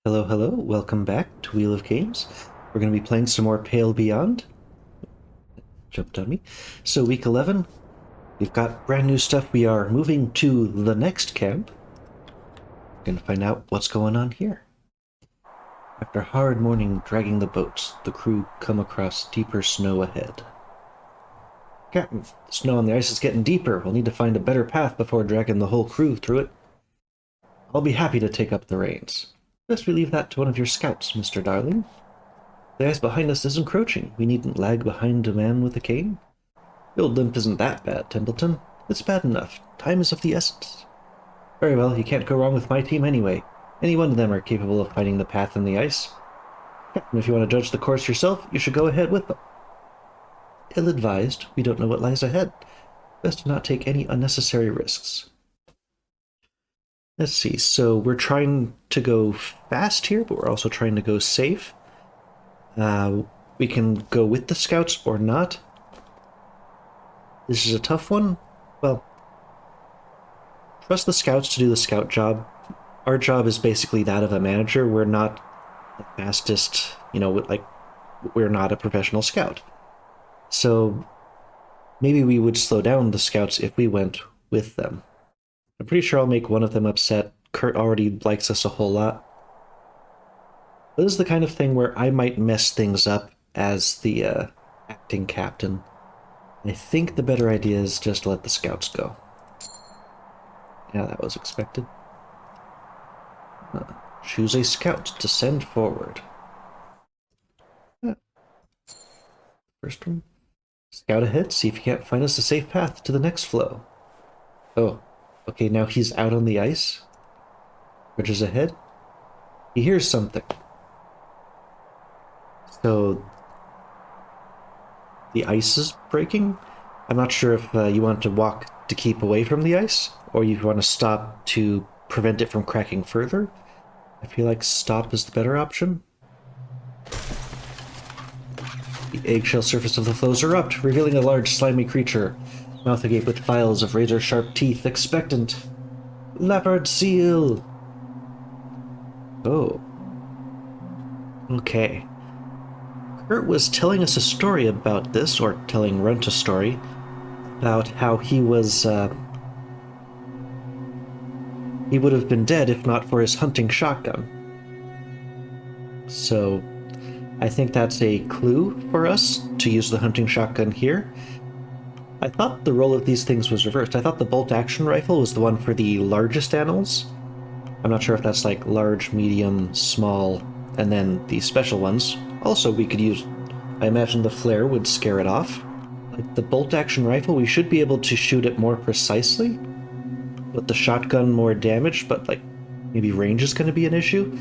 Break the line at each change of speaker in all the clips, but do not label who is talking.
Hello, hello, welcome back to Wheel of Games. We're going to be playing some more Pale Beyond. Jumped on me. So week 11, we've got brand new stuff. We are moving to the next camp. We're going to find out what's going on here. After a hard morning dragging the boats, the crew come across deeper snow ahead. Captain, the snow on the ice is getting deeper. We'll need to find a better path before dragging the whole crew through it. I'll be happy to take up the reins. Best we leave that to one of your scouts, Mr. Darling. The ice behind us is encroaching. We needn't lag behind a man with a cane. The old limp isn't that bad, Templeton. It's bad enough. Time is of the essence. Very well, you can't go wrong with my team anyway. Any one of them are capable of finding the path in the ice. Captain, if you want to judge the course yourself, you should go ahead with them. Ill-advised, we don't know what lies ahead. Best to not take any unnecessary risks. Let's see, so we're trying to go fast here, but we're also trying to go safe. We can go with the scouts or not. This is a tough one. Well, trust the scouts to do the scout job. Our job is basically that of a manager. We're not the fastest, we're not a professional scout. So maybe we would slow down the scouts if we went with them. I'm pretty sure I'll make one of them upset. Kurt already likes us a whole lot. This is the kind of thing where I might mess things up as the acting captain. I think the better idea is just to let the scouts go. Yeah, that was expected. Choose a scout to send forward. First one. Scout ahead, see if you can't find us a safe path to the next flow. Oh, okay, now he's out on the ice. Bridges ahead. He hears something. So the ice is breaking. I'm not sure if you want to walk to keep away from the ice, or you want to stop to prevent it from cracking further. I feel like stop is the better option. The eggshell surface of the floes erupt, revealing a large slimy creature, mouth agape with files of razor-sharp teeth, expectant. Leopard seal! Oh. Okay. Kurt was telling us a story about this, or telling Runt a story, about how he was, he would have been dead if not for his hunting shotgun. So, I think that's a clue for us to use the hunting shotgun here. I thought the role of these things was reversed. I thought the bolt-action rifle was the one for the largest animals. I'm not sure if that's like large, medium, small, and then the special ones. Also, we could use... I imagine the flare would scare it off. Like the bolt-action rifle, we should be able to shoot it more precisely. With the shotgun, more damage, but like maybe range is going to be an issue.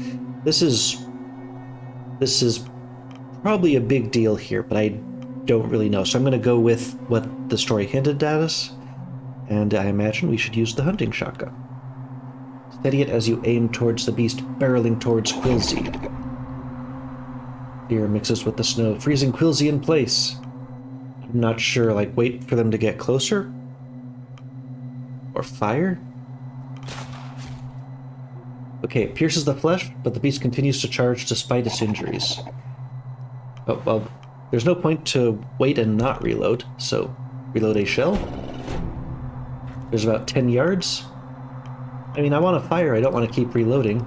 This is probably a big deal here, but I don't really know. So I'm going to go with what the story hinted at us, and I imagine we should use the hunting shotgun. Steady it as you aim towards the beast barreling towards Quilzy. Fear mixes with the snow, freezing Quilzy in place. I'm not sure, like, wait for them to get closer? Or fire? Okay, it pierces the flesh, but the beast continues to charge despite its injuries. Oh, well, there's no point to wait and not reload, so reload a shell. There's about 10 yards. I mean, I want to fire, I don't want to keep reloading.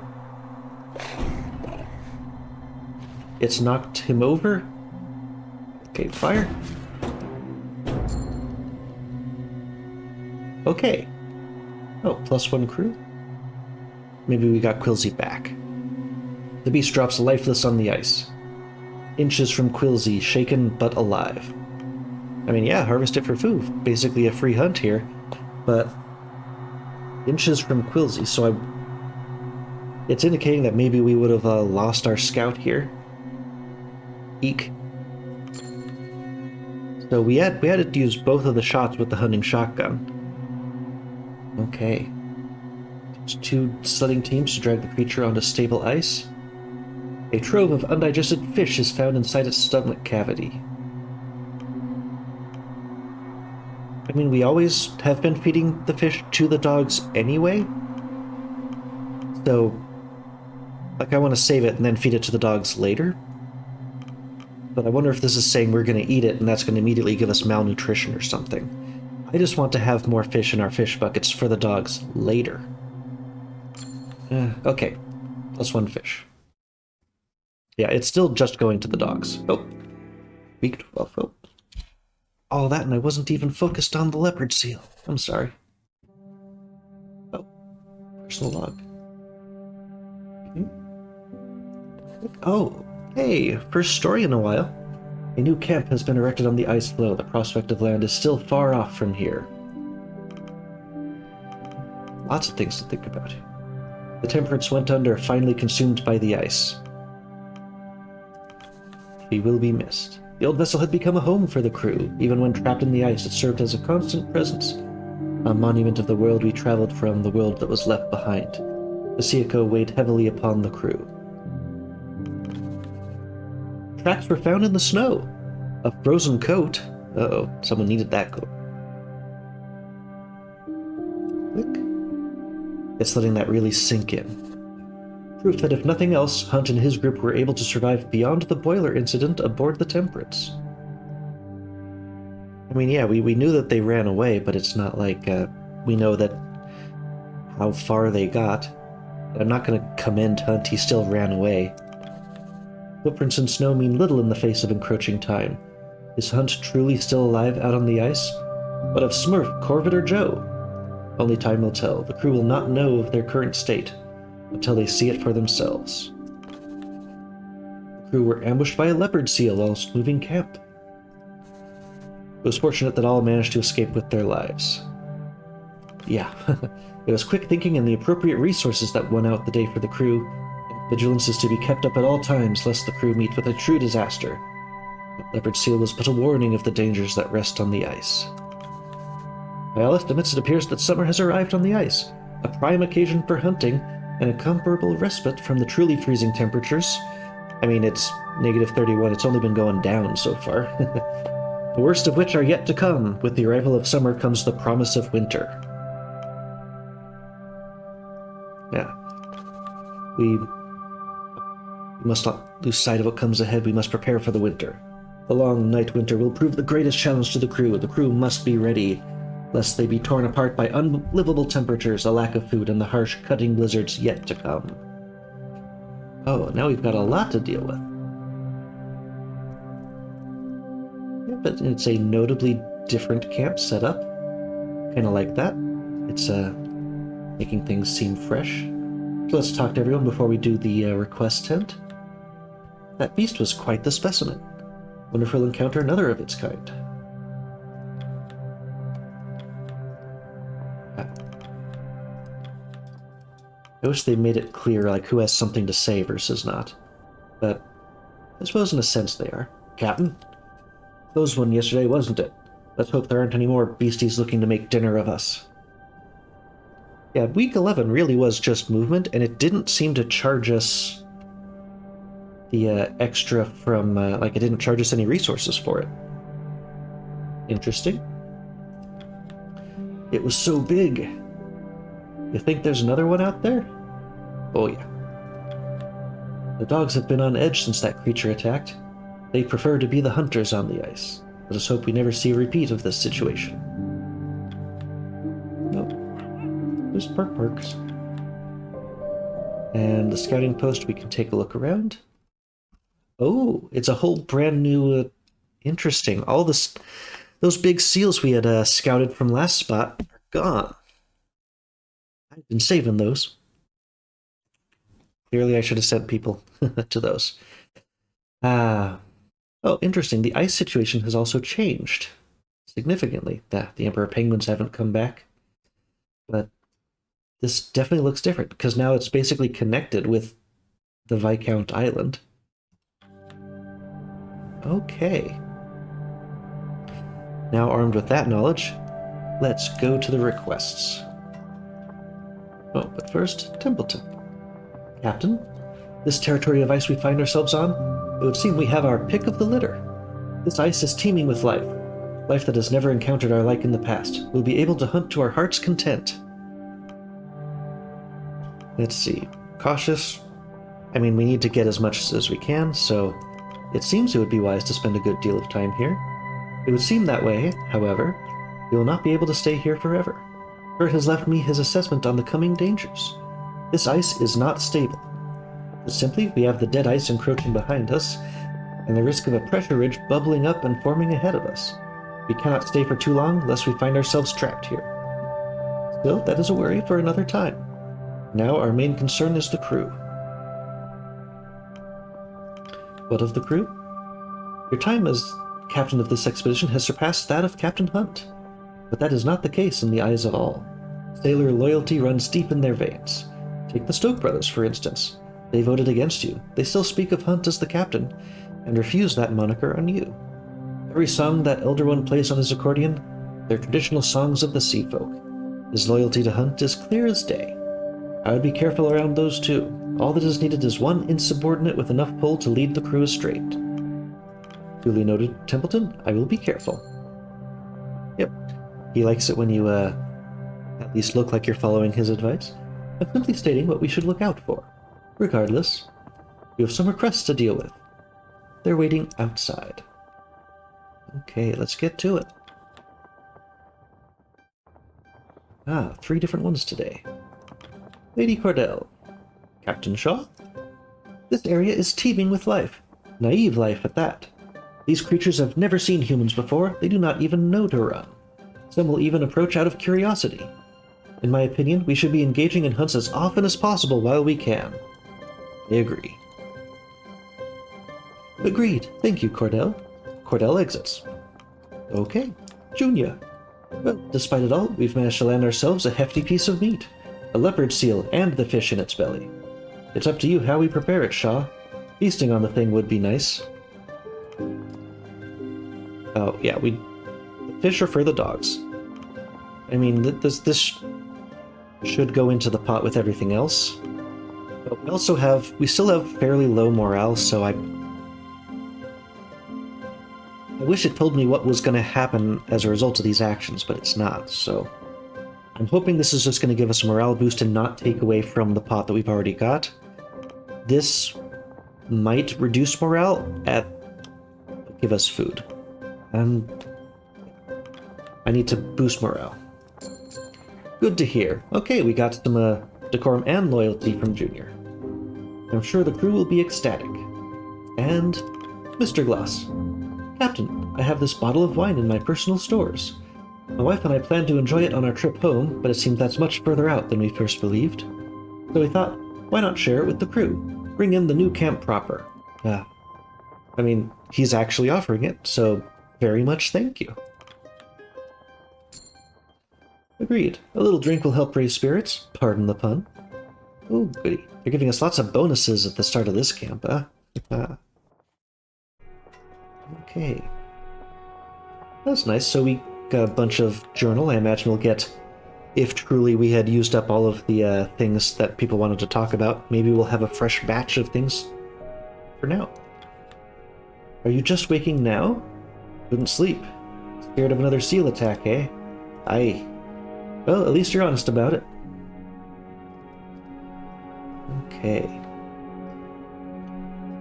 It's knocked him over. Okay, fire. Okay. Oh, +1 crew? Maybe we got Quilzy back. The beast drops lifeless on the ice. Inches from Quilzy, shaken but alive. I mean, yeah, harvest it for food. Basically a free hunt here. But inches from Quilzy, so it's indicating that maybe we would have lost our scout here. Eek. So we had to use both of the shots with the hunting shotgun. Okay. There's 2 sledding teams to drag the creature onto stable ice. A trove of undigested fish is found inside its stomach cavity. I mean, we always have been feeding the fish to the dogs anyway. So Like, I want to save it and then feed it to the dogs later. But I wonder if this is saying we're going to eat it and that's going to immediately give us malnutrition or something. I just want to have more fish in our fish buckets for the dogs later. Okay. +1 fish. Yeah, it's still just going to the dogs. Oh. Week 12. Oh. All that, and I wasn't even focused on the leopard seal. I'm sorry. Oh. Personal log. Oh. Hey, first story in a while. A new camp has been erected on the ice floe. The prospect of land is still far off from here. Lots of things to think about. The Temperance went under, finally consumed by the ice. He will be missed. The old vessel had become a home for the crew. Even when trapped in the ice, it served as a constant presence. A monument of the world we traveled from, the world that was left behind. The Siako weighed heavily upon the crew. Tracks were found in the snow. A frozen coat. Uh-oh, someone needed that coat. Click. It's letting that really sink in. Proof that if nothing else, Hunt and his group were able to survive beyond the boiler incident aboard the Temperance. I mean, yeah, we knew that they ran away, but it's not like we know that how far they got. I'm not going to commend Hunt, he still ran away. Footprints in snow mean little in the face of encroaching time. Is Hunt truly still alive out on the ice? What of Smurf, Corvid, or Joe? Only time will tell. The crew will not know of their current state until they see it for themselves. The crew were ambushed by a leopard seal whilst moving camp. It was fortunate that all managed to escape with their lives. Yeah, it was quick thinking and the appropriate resources that won out the day for the crew. Vigilance is to be kept up at all times, lest the crew meet with a true disaster. The leopard seal was but a warning of the dangers that rest on the ice. By all estimates, it appears that summer has arrived on the ice, a prime occasion for hunting, and a comparable respite from the truly freezing temperatures. I mean, it's -31, it's only been going down so far. The worst of which are yet to come. With the arrival of summer comes the promise of winter. Yeah. We must not lose sight of what comes ahead. We must prepare for the winter. The long night winter will prove the greatest challenge to the crew. The crew must be ready, lest they be torn apart by unlivable temperatures, a lack of food, and the harsh, cutting blizzards yet to come. Oh, now we've got a lot to deal with. Yeah, but it's a notably different camp setup. Kind of like that. It's making things seem fresh. So let's talk to everyone before we do the request tent. That beast was quite the specimen. Wonderful encounter, another of its kind. I wish they made it clear, like, who has something to say versus not. But I suppose in a sense they are. Captain? Closed one yesterday, wasn't it? Let's hope there aren't any more beasties looking to make dinner of us. Yeah, week 11 really was just movement, and it didn't seem to charge us the extra from, like, it didn't charge us any resources for it. Interesting. It was so big. You think there's another one out there? Oh yeah. The dogs have been on edge since that creature attacked. They prefer to be the hunters on the ice. Let us hope we never see a repeat of this situation. Nope. There's perks. And the scouting post, we can take a look around. Oh, it's a whole brand new, interesting. All this, those big seals we had scouted from last spot are gone. I've been saving those. Clearly I should have sent people to those. Oh, interesting. The ice situation has also changed significantly. The Emperor Penguins haven't come back. But this definitely looks different, because now it's basically connected with the Viscount Island. Okay. Now armed with that knowledge, let's go to the requests. Oh, but first, Templeton. Captain, this territory of ice we find ourselves on, it would seem we have our pick of the litter. This ice is teeming with life, life that has never encountered our like in the past. We'll be able to hunt to our heart's content. Let's see. Cautious, I mean, we need to get as much as we can, so it seems it would be wise to spend a good deal of time here. It would seem that way, however. We will not be able to stay here forever. Bert has left me his assessment on the coming dangers. This ice is not stable. Simply, we have the dead ice encroaching behind us, and the risk of a pressure ridge bubbling up and forming ahead of us. We cannot stay for too long, lest we find ourselves trapped here. Still, that is a worry for another time. Now our main concern is the crew. What of the crew? Your time as captain of this expedition has surpassed that of Captain Hunt. But that is not the case in the eyes of all. Sailor loyalty runs deep in their veins. Take the Stoke brothers, for instance. They voted against you. They still speak of Hunt as the captain, and refuse that moniker on you. Every song that Elder One plays on his accordion, they're traditional songs of the sea folk. His loyalty to Hunt is clear as day. I would be careful around those two. All that is needed is one insubordinate with enough pull to lead the crew straight. Duly noted, Templeton. I will be careful. Yep. He likes it when you, at least look like you're following his advice. I'm simply stating what we should look out for. Regardless, we have some requests to deal with. They're waiting outside. Okay, let's get to it. 3 different ones today. Lady Cordell. Captain Shaw? This area is teeming with life. Naive life at that. These creatures have never seen humans before. They do not even know to run. Some will even approach out of curiosity. In my opinion, we should be engaging in hunts as often as possible while we can. I agree. Agreed. Thank you, Cordell. Cordell exits. Okay. Junior. Well, despite it all, we've managed to land ourselves a hefty piece of meat. A leopard seal and the fish in its belly. It's up to you how we prepare it, Shaw. Feasting on the thing would be nice. Oh, yeah, the fish are for the dogs. I mean, this should go into the pot with everything else. But we still have fairly low morale, so I wish it told me what was going to happen as a result of these actions, but it's not, so I'm hoping this is just going to give us a morale boost and not take away from the pot that we've already got. This might reduce morale give us food. And I need to boost morale. Good to hear. Okay, we got some decorum and loyalty from Junior. I'm sure the crew will be ecstatic. And Mr. Gloss. Captain, I have this bottle of wine in my personal stores. My wife and I plan to enjoy it on our trip home, but it seems that's much further out than we first believed. So we thought, why not share it with the crew? Bring in the new camp proper. I mean, he's actually offering it, so very much thank you. Agreed. A little drink will help raise spirits. Pardon the pun. Oh, goody. They're giving us lots of bonuses at the start of this camp, Okay. That's nice. So we got a bunch of journal. I imagine we'll get, if truly we had used up all of the things that people wanted to talk about, maybe we'll have a fresh batch of things for now. Are you just waking now? Couldn't sleep. Scared of another seal attack, eh? Aye. Well, at least you're honest about it. Okay.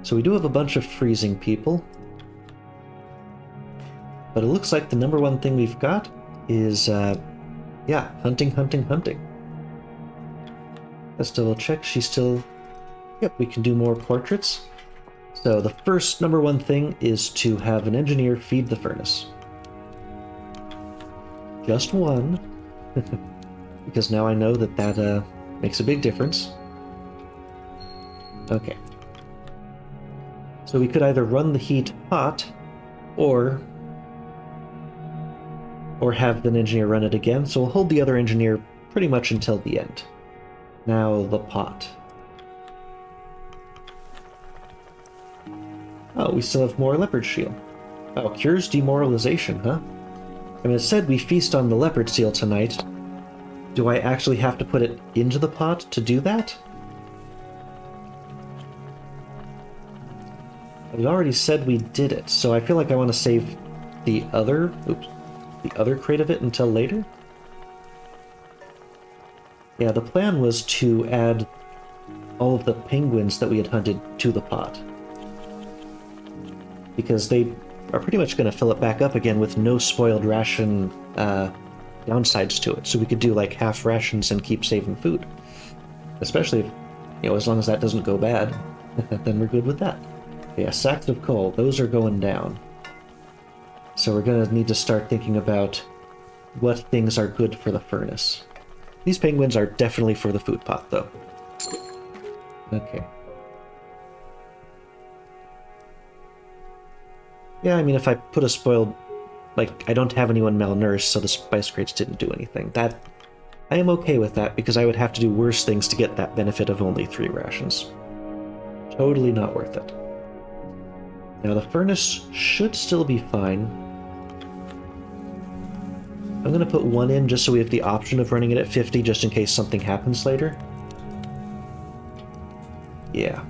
So we do have a bunch of freezing people. But it looks like the number one thing we've got is, yeah, hunting. Let's double check. She's still... Yep, we can do more portraits. So the first number one thing is to have an engineer feed the furnace. Just one. Because now I know that makes a big difference. Okay. So we could either run the heat hot, or have an engineer run it again, so we'll hold the other engineer pretty much until the end. Now the pot. Oh, we still have more leopard seal. Oh, cures demoralization, huh? I mean, it said we feast on the leopard seal tonight. Do I actually have to put it into the pot to do that? It already said we did it, so I feel like I want to save the other crate of it until later. Yeah, the plan was to add all of the penguins that we had hunted to the pot. Because they are pretty much going to fill it back up again with no spoiled ration downsides to it. So we could do like half rations and keep saving food. Especially if, as long as that doesn't go bad, then we're good with that. Yeah, sacks of coal, those are going down. So we're going to need to start thinking about what things are good for the furnace. These penguins are definitely for the food pot, though. Okay. Yeah, I mean, if I put a spoiled... Like, I don't have anyone malnourished, so the spice crates didn't do anything. That... I am okay with that, because I would have to do worse things to get that benefit of only 3 rations. Totally not worth it. Now, the furnace should still be fine. I'm going to put 1 in just so we have the option of running it at 50, just in case something happens later. Yeah.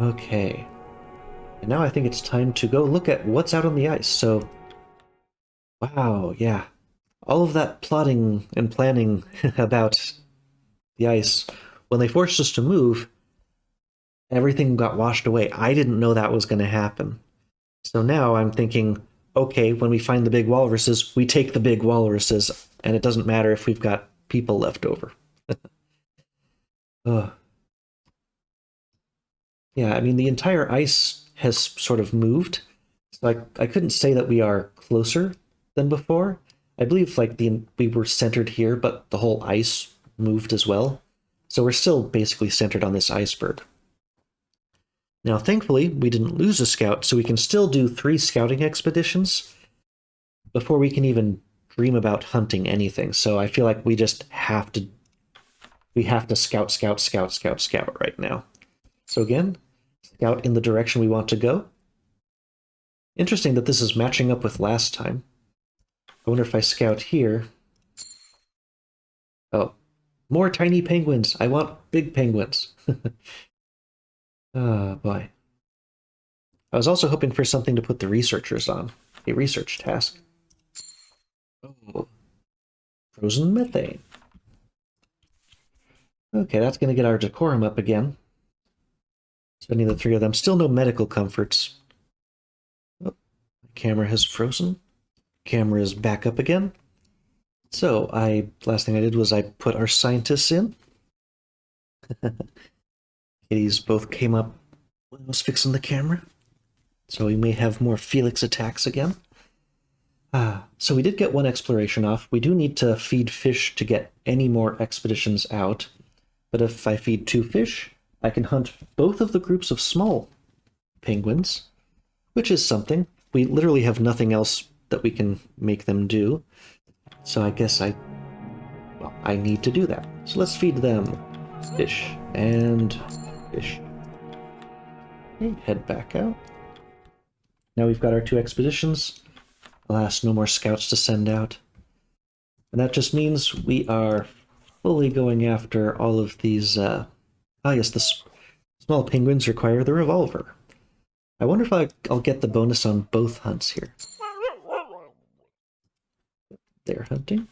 Okay. And now I think it's time to go look at what's out on the ice. So, wow, yeah. All of that plotting and planning about the ice, when they forced us to move, everything got washed away. I didn't know that was going to happen. So now I'm thinking, okay, when we find the big walruses, we take the big walruses, and it doesn't matter if we've got people left over. Yeah, I mean, the entire ice has sort of moved. So I couldn't say that we are closer than before. I believe like we were centered here, but the whole ice moved as well. So we're still basically centered on this iceberg. Now, thankfully, we didn't lose a scout, so we can still do 3 scouting expeditions before we can even dream about hunting anything. So I feel like we just have to... We have to scout, scout, scout, scout, scout right now. So again, scout in the direction we want to go. Interesting that this is matching up with last time. I wonder if I scout here... Oh, more tiny penguins! I want big penguins! Oh, boy. I was also hoping for something to put the researchers on. A research task. Oh. Frozen methane. Okay, that's going to get our decorum up again. Spending the 3 of them. Still no medical comforts. Oh, the camera has frozen. Camera is back up again. So, last thing I did was I put our scientists in. Kitties both came up when I was fixing the camera. So we may have more Felix attacks again. So we did get 1 exploration off. We do need to feed fish to get any more expeditions out. But if I feed 2 fish, I can hunt both of the groups of small penguins, which is something. We literally have nothing else that we can make them do. So I guess I need to do that. So let's feed them fish and fish. Okay, head back out. Now we've got our 2 expeditions. Alas, no more scouts to send out. And that just means we are fully going after all of these... yes, the small penguins require the revolver. I wonder if I'll get the bonus on both hunts here. They're hunting.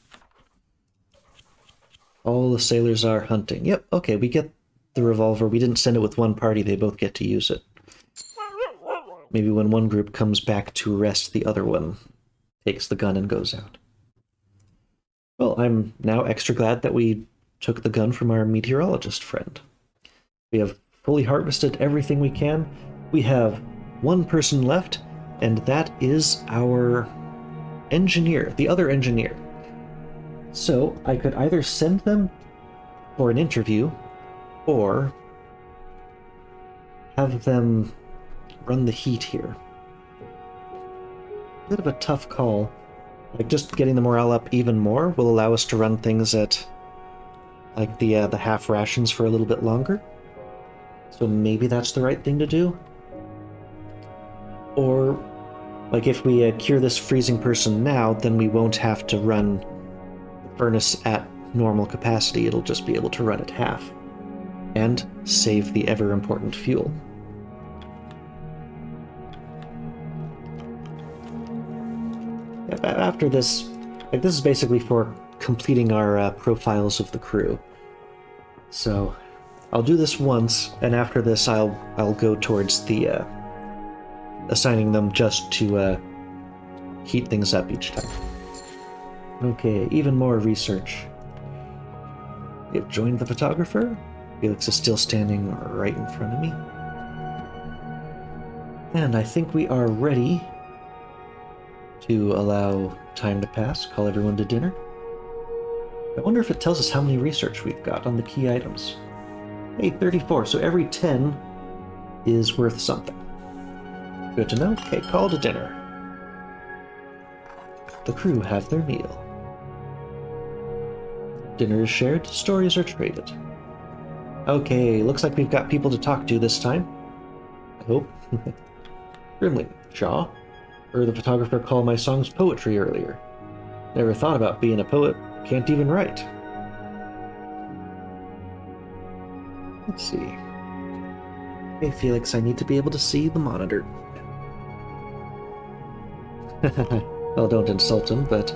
All the sailors are hunting. Yep, okay, we get the revolver. We didn't send it with 1 party, they both get to use it. Maybe when one group comes back to rest, the other one takes the gun and goes out. Well, I'm now extra glad that we took the gun from our meteorologist friend. We have fully harvested everything we can. We have 1 person left, and that is our engineer, the other engineer. So I could either send them for an interview, or have them run the heat here. Bit of a tough call. Like, just getting the morale up even more will allow us to run things at, like, the half rations for a little bit longer. So maybe that's the right thing to do. Or, like, if we cure this freezing person now, then we won't have to run the furnace at normal capacity. It'll just be able to run at half. And save the ever-important fuel. After this, like, this is basically for completing our profiles of the crew. So I'll do this once, and after this I'll go towards the assigning them just to heat things up each time. Okay, even more research. We have joined the photographer. Felix is still standing right in front of me. And I think we are ready to allow time to pass, call everyone to dinner. I wonder if it tells us how many research we've got on the key items. Hey, 34, so every 10 is worth something. Good to know. Okay, call to dinner. The crew have their meal. Dinner is shared, stories are traded. Okay, looks like we've got people to talk to this time. I hope. Grimly, Shaw. Heard the photographer call my songs poetry earlier. Never thought about being a poet. Can't even write. Let's see. Hey, Felix, I need to be able to see the monitor. Well, don't insult him, but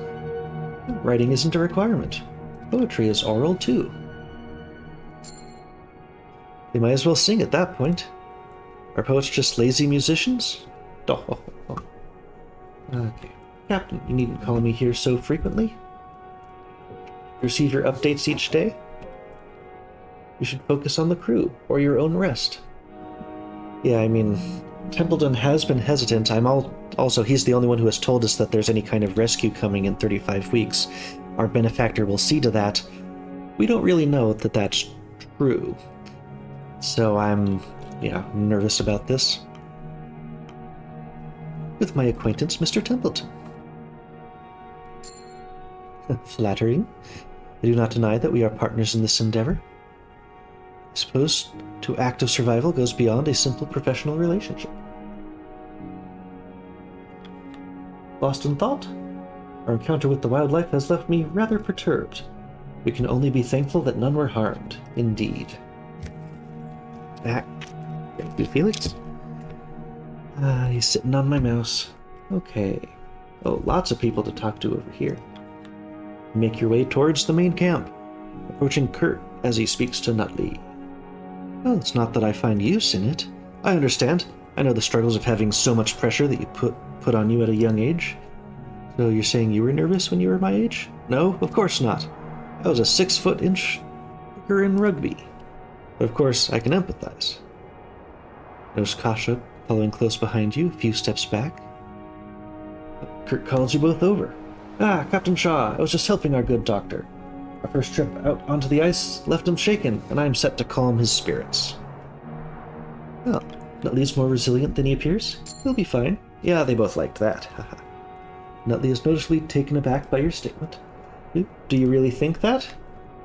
writing isn't a requirement. Poetry is oral, too. They might as well sing at that point. Are poets just lazy musicians? Oh. Okay. Captain, you needn't call me here so frequently. Receive your updates each day. You should focus on the crew, or your own rest. Yeah, I mean, Templeton has been hesitant. Also, he's the only one who has told us that there's any kind of rescue coming in 35 weeks. Our benefactor will see to that. We don't really know that that's true. So I'm, nervous about this. With my acquaintance, Mr. Templeton. Flattering. I do not deny that we are partners in this endeavor. I suppose to active survival goes beyond a simple professional relationship. Lost in thought? Our encounter with the wildlife has left me rather perturbed. We can only be thankful that none were harmed. Indeed. Thank you, Felix. He's sitting on my mouse. Okay. Oh, lots of people to talk to over here. Make your way towards the main camp, approaching Kurt as he speaks to Nutley. Well, it's not that I find use in it. I understand. I know the struggles of having so much pressure that you put on you at a young age. So you're saying you were nervous when you were my age? No, of course not. I was a 6-foot-inch hooker in rugby. But of course, I can empathize. Notice Kasha following close behind you, a few steps back. Kurt calls you both over. Ah, Captain Shaw, I was just helping our good doctor. Our first trip out onto the ice left him shaken, and I am set to calm his spirits. Well, Nutley's more resilient than he appears. He'll be fine. Yeah, they both liked that. Nutley is noticeably taken aback by your statement. Do you really think that?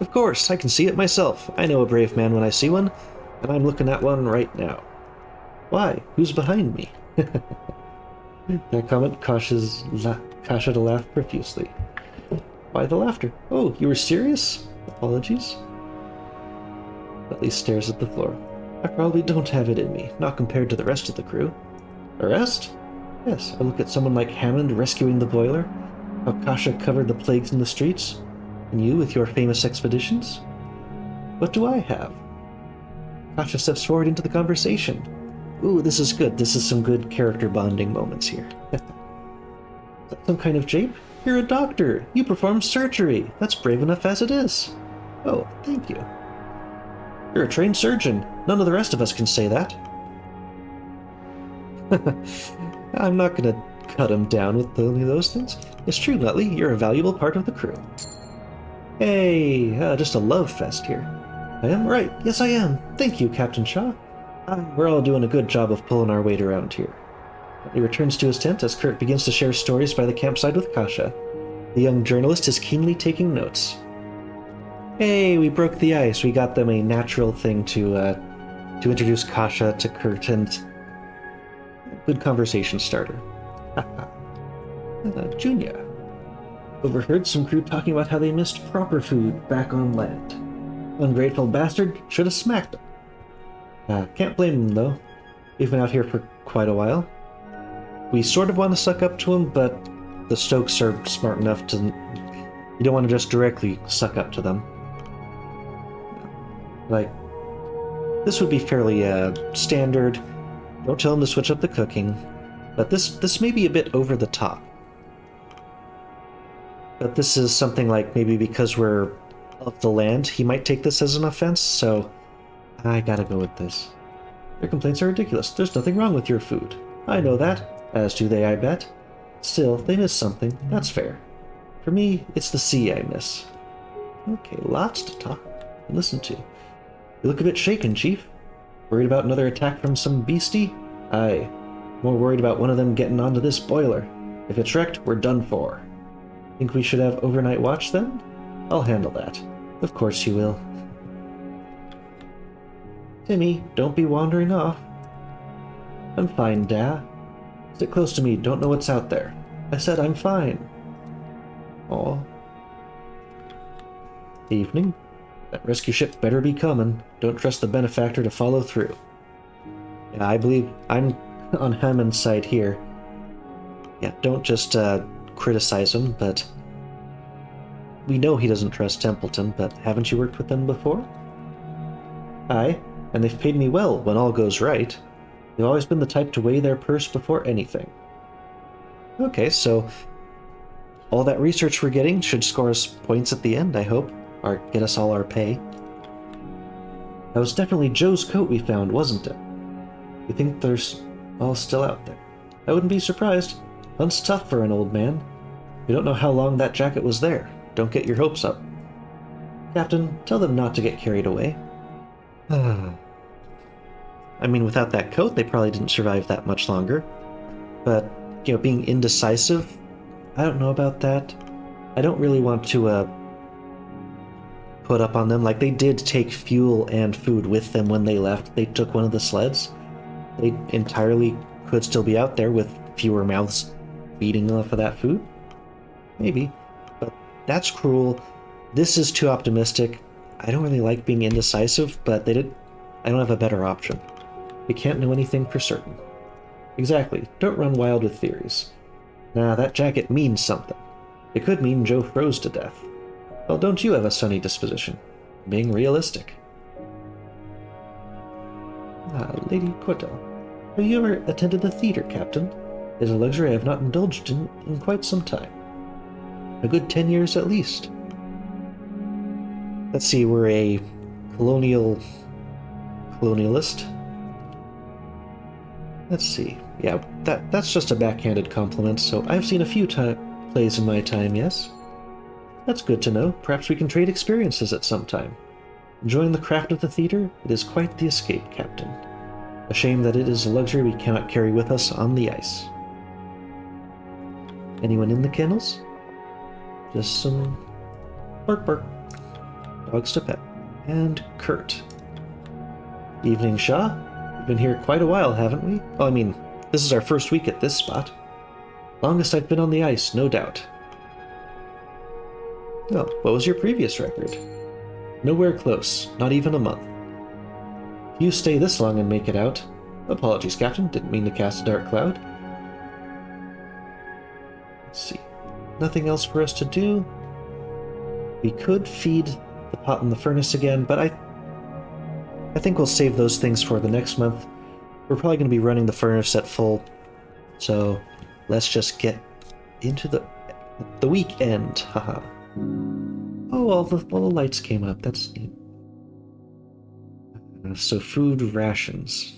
Of course, I can see it myself. I know a brave man when I see one, and I'm looking at one right now. Why? Who's behind me? That comment causes Kasha to laugh profusely. Why the laughter? Oh, you were serious? Apologies. Nutley stares at the floor. I probably don't have it in me, not compared to the rest of the crew. The rest? Yes, I look at someone like Hammond rescuing the boiler, how Kasha covered the plagues in the streets, and you with your famous expeditions. What do I have? Kasha steps forward into the conversation. Ooh, this is good. This is some good character bonding moments here. Is that some kind of jape? You're a doctor. You perform surgery. That's brave enough as it is. Oh, thank you. You're a trained surgeon. None of the rest of us can say that. I'm not going to cut him down with any of those things. It's true, Nutley. You're a valuable part of the crew. Hey, just a love fest here. I am? Right. Yes, I am. Thank you, Captain Shaw. We're all doing a good job of pulling our weight around here. He returns to his tent as Kurt begins to share stories by the campsite with Kasha. The young journalist is keenly taking notes. Hey, we broke the ice. We got them a natural thing to introduce Kasha to Kurt, and good conversation starter. Junia. Overheard some crew talking about how they missed proper food back on land. Ungrateful bastard should have smacked them. Can't blame him, though. We've been out here for quite a while. We sort of want to suck up to him, but the Stokes are smart enough to You don't want to just directly suck up to them. Like, this would be fairly standard. Don't tell him to switch up the cooking. But this may be a bit over the top. But this is something like maybe because we're of the land, he might take this as an offense, so I gotta go with this. Their complaints are ridiculous. There's nothing wrong with your food. I know that, as do they, I bet. Still, they miss something. That's fair. For me, it's the sea I miss. Okay, lots to talk and listen to. You look a bit shaken, Chief. Worried about another attack from some beastie? Aye. More worried about one of them getting onto this boiler. If it's wrecked, we're done for. Think we should have overnight watch then? I'll handle that. Of course you will. Timmy, don't be wandering off. I'm fine, Da. Sit close to me, don't know what's out there. I said I'm fine. Aw. Evening. That rescue ship better be coming. Don't trust the Benefactor to follow through. Yeah, I believe I'm on Hammond's side here. Yeah, don't just criticize him, but we know he doesn't trust Templeton, but haven't you worked with them before? Aye, and they've paid me well when all goes right. They've always been the type to weigh their purse before anything. Okay, so all that research we're getting should score us points at the end, I hope, or get us all our pay. That was definitely Joe's coat we found, wasn't it? You think there's all still out there? I wouldn't be surprised. Hunt's tough for an old man. We don't know how long that jacket was there. Don't get your hopes up. Captain, tell them not to get carried away. I mean, without that coat, they probably didn't survive that much longer. But, you know, being indecisive, I don't know about that. I don't really want to, put up on them. Like, they did take fuel and food with them when they left. They took one of the sleds. They entirely could still be out there with fewer mouths feeding off of that food. Maybe. But that's cruel. This is too optimistic. I don't really like being indecisive, but I don't have a better option. We can't know anything for certain. Exactly. Don't run wild with theories. Nah, that jacket means something. It could mean Joe froze to death. Well, don't you have a sunny disposition? Being realistic. Ah, Lady Cordell. Have you ever attended the theater, Captain? It is a luxury I have not indulged in quite some time. A good 10 years at least. Let's see, we're a colonialist. Let's see. Yeah, that's just a backhanded compliment, so I've seen a few plays in my time, yes? That's good to know. Perhaps we can trade experiences at some time. Enjoying the craft of the theater, it is quite the escape, Captain. A shame that it is a luxury we cannot carry with us on the ice. Anyone in the kennels? Just some bark bark. Dogs to pet. And Kurt. Evening, Shaw. We've been here quite a while, haven't we? Well, I mean, this is our first week at this spot. Longest I've been on the ice, no doubt. Oh, what was your previous record? Nowhere close, not even a month. If you stay this long and make it out... Apologies, Captain, didn't mean to cast a dark cloud. Let's see. Nothing else for us to do. We could feed the pot in the furnace again, but I think we'll save those things for the next month. We're probably going to be running the furnace at full, so let's just get into the weekend. Haha. Oh, all the lights came up. That's neat. So food rations.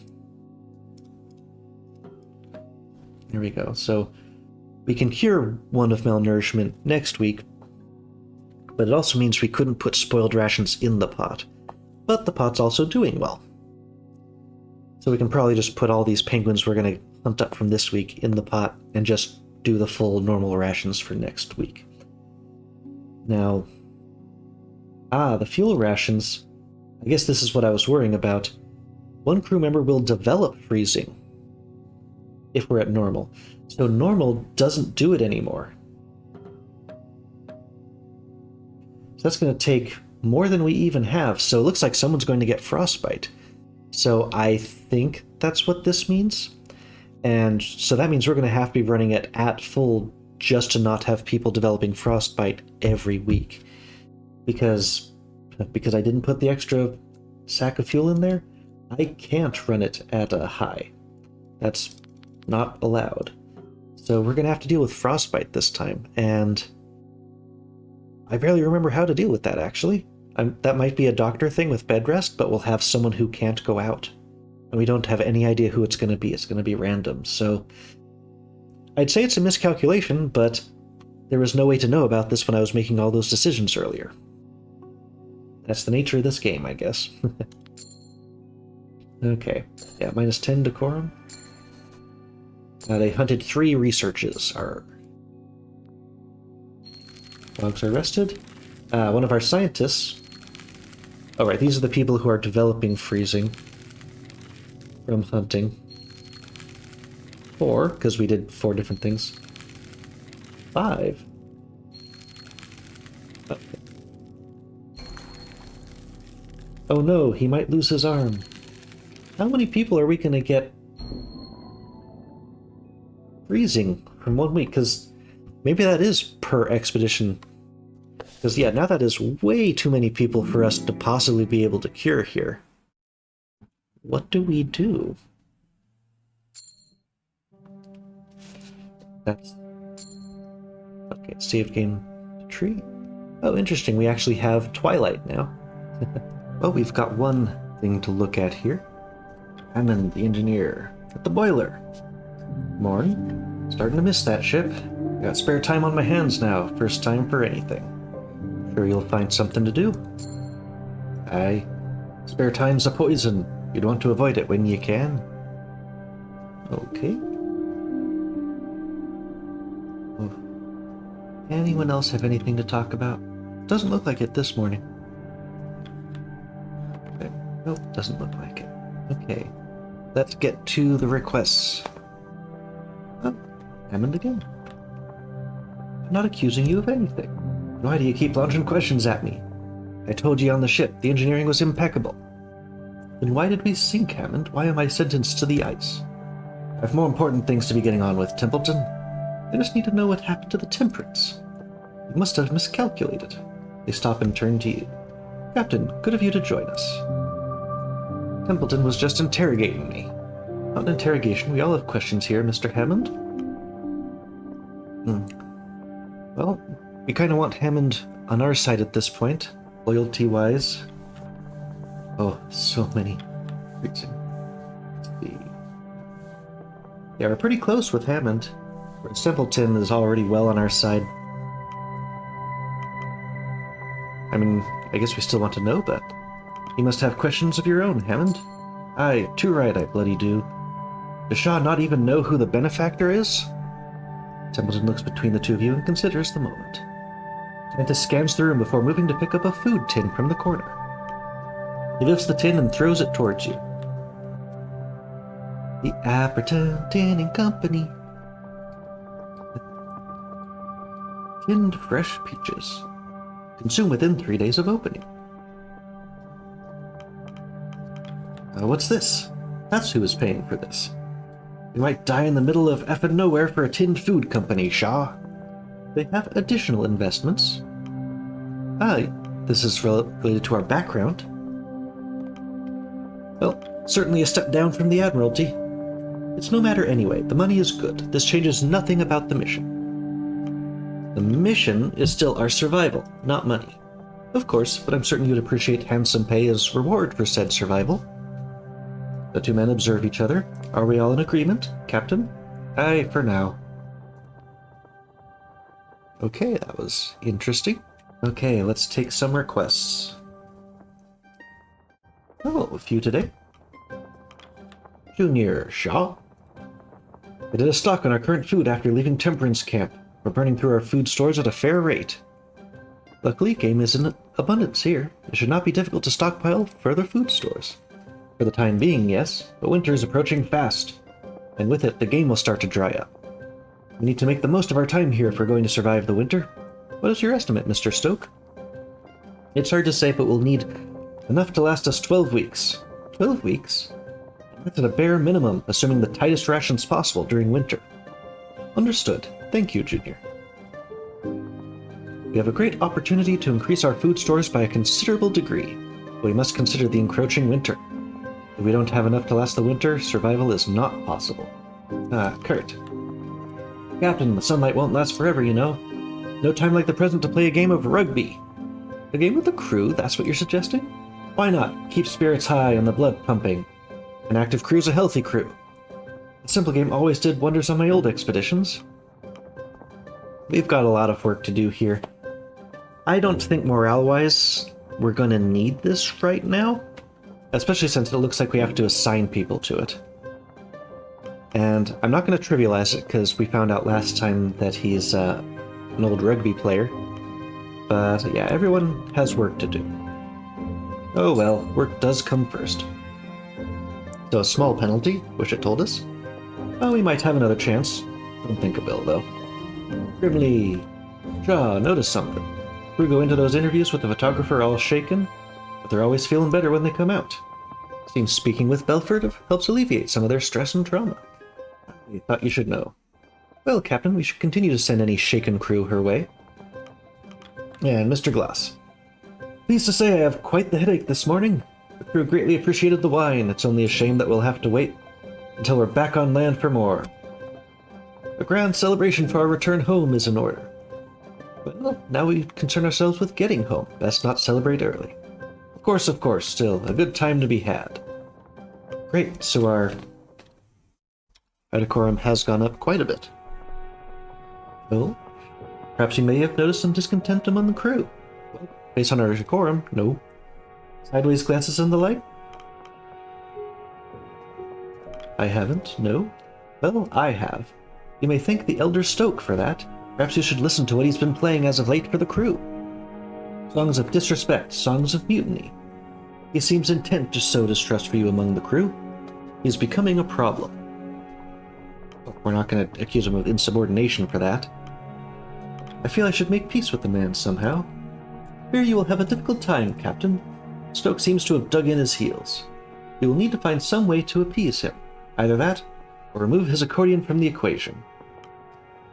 There we go. So we can cure one of malnourishment next week, but it also means we couldn't put spoiled rations in the pot. But the pot's also doing well. So we can probably just put all these penguins we're going to hunt up from this week in the pot and just do the full normal rations for next week. Now, the fuel rations. I guess this is what I was worrying about. One crew member will develop freezing if we're at normal. So normal doesn't do it anymore. So that's going to take more than we even have. So it looks like someone's going to get frostbite. So I think that's what this means. And so that means we're going to have to be running it at full just to not have people developing frostbite every week. Because I didn't put the extra sack of fuel in there, I can't run it at a high. That's not allowed. So we're going to have to deal with frostbite this time, and I barely remember how to deal with that, actually. That might be a doctor thing with bed rest, but we'll have someone who can't go out. And we don't have any idea who it's going to be. It's going to be random. So I'd say it's a miscalculation, but there was no way to know about this when I was making all those decisions earlier. That's the nature of this game, I guess. Okay. Yeah, minus 10 decorum. They hunted 3 researches. Our dogs are rested. One of our scientists... Oh, right, these are the people who are developing freezing from hunting. 4, because we did 4 different things. 5. Okay. Oh no, he might lose his arm. How many people are we going to get freezing from 1 week? Because maybe that is per expedition. Because, yeah, now that is way too many people for us to possibly be able to cure here. What do we do? That's... Okay, save game tree. Oh, interesting, we actually have Twilight now. Oh, we've got one thing to look at here. Hammond, the engineer, at the boiler. Morn. Starting to miss that ship. Got spare time on my hands now, first time for anything. Sure you'll find something to do. Aye. Spare time's a poison. You'd want to avoid it when you can. Okay. Oh. Anyone else have anything to talk about? Doesn't look like it this morning. Okay. Nope, doesn't look like it. Okay. Let's get to the requests. Oh, Hammond again. I'm not accusing you of anything. Why do you keep launching questions at me? I told you on the ship, the engineering was impeccable. Then why did we sink, Hammond? Why am I sentenced to the ice? I have more important things to be getting on with, Templeton. I just need to know what happened to the Temperance. You must have miscalculated. They stop and turn to you. Captain, good of you to join us. Templeton was just interrogating me. Not an interrogation. We all have questions here, Mr. Hammond. Well, we kind of want Hammond on our side at this point, loyalty-wise. Oh, so many. Let's see. Yeah, we're pretty close with Hammond. Whereas Templeton is already well on our side. I mean, I guess we still want to know, but you must have questions of your own, Hammond. Aye, too right, I bloody do. Does Shaw not even know who the Benefactor is? Templeton looks between the two of you and considers the moment. Scientist scans the room before moving to pick up a food tin from the corner. He lifts the tin and throws it towards you. The Apperton Tinning Company. Tinned fresh peaches. Consume within 3 days of opening. What's this? That's who is paying for this. We might die in the middle of effing nowhere for a tinned food company, Shaw. They have additional investments. This is related to our background. Well, certainly a step down from the Admiralty. It's no matter anyway. The money is good. This changes nothing about the mission. The mission is still our survival, not money. Of course, but I'm certain you'd appreciate handsome pay as reward for said survival. The two men observe each other. Are we all in agreement, Captain? Aye, for now. Okay, that was interesting. Okay, let's take some requests. Oh, a few today. Junior Shaw. I did a stock on our current food after leaving Temperance Camp. We're burning through our food stores at a fair rate. Luckily, game is in abundance here. It should not be difficult to stockpile further food stores. For the time being, yes, but winter is approaching fast, and with it, the game will start to dry up. We need to make the most of our time here if we're going to survive the winter. What is your estimate, Mr. Stoke? It's hard to say, but we'll need enough to last us 12 weeks. 12 weeks? That's at a bare minimum, assuming the tightest rations possible during winter. Understood. Thank you, Junior. We have a great opportunity to increase our food stores by a considerable degree. We must consider the encroaching winter. If we don't have enough to last the winter, survival is not possible. Kurt. Captain, the sunlight won't last forever, you know. No time like the present to play a game of rugby. A game with the crew, that's what you're suggesting? Why not? Keep spirits high and the blood pumping. An active crew's a healthy crew. A simple game always did wonders on my old expeditions. We've got a lot of work to do here. I don't think morale-wise we're gonna need this right now, especially since it looks like we have to assign people to it. And I'm not going to trivialize it because we found out last time that he's an old rugby player. But yeah, everyone has work to do. Oh well, work does come first. So a small penalty, which it told us. Well, we might have another chance. Don't think a bill, though. Grimly. Shaw, notice something. We go into those interviews with the photographer all shaken, but they're always feeling better when they come out. Seems speaking with Belford helps alleviate some of their stress and trauma. I thought you should know. Well, Captain, we should continue to send any shaken crew her way. And Mr. Glass. Pleased to say I have quite the headache this morning. The crew greatly appreciated the wine. It's only a shame that we'll have to wait until we're back on land for more. A grand celebration for our return home is in order. Well, now we concern ourselves with getting home. Best not celebrate early. Of course, still a good time to be had. Great, so our decorum has gone up quite a bit. Well, perhaps you may have noticed some discontent among the crew. Well, based on our decorum, no. Sideways glances and the like? I haven't, no. Well, I have. You may thank the Elder Stoke for that. Perhaps you should listen to what he's been playing as of late for the crew. Songs of disrespect, songs of mutiny. He seems intent to sow distrust for you among the crew. He's becoming a problem. We're not going to accuse him of insubordination for that. I feel I should make peace with the man somehow. Fear you will have a difficult time, Captain. Stoke seems to have dug in his heels. You will need to find some way to appease him. Either that, or remove his accordion from the equation.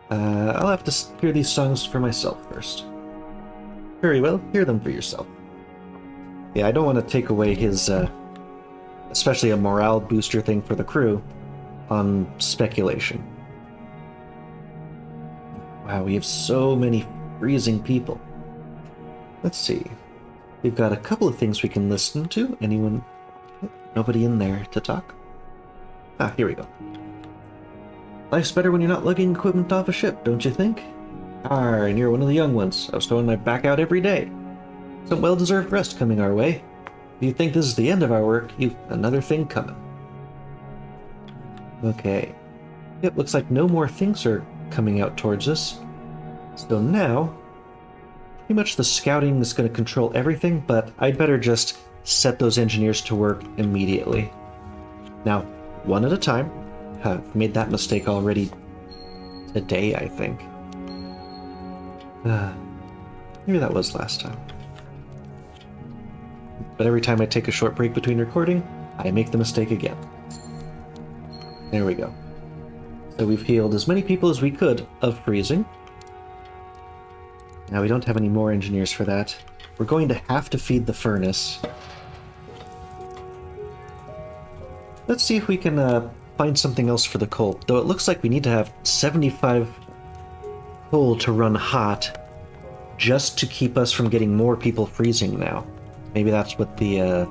I'll have to hear these songs for myself first. Very well, hear them for yourself. Yeah, I don't want to take away his, especially a morale booster thing for the crew, on speculation. Wow, we have so many freezing people. Let's see. We've got a couple of things we can listen to. Anyone? Nobody in there to talk? Ah, here we go. Life's better when you're not lugging equipment off a ship, don't you think? And you're one of the young ones. I was throwing my back out every day. Some well-deserved rest coming our way. If you think this is the end of our work, you've another thing coming. Okay. It looks like no more things are coming out towards us. So now, pretty much the scouting is going to control everything, but I'd better just set those engineers to work immediately. Now, one at a time. I've made that mistake already today, I think. Maybe that was last time. But every time I take a short break between recording, I make the mistake again. There we go. So we've healed as many people as we could of freezing. Now we don't have any more engineers for that. We're going to have to feed the furnace. Let's see if we can find something else for the coal. Though it looks like we need to have 75 coal to run hot just to keep us from getting more people freezing now. Maybe that's what the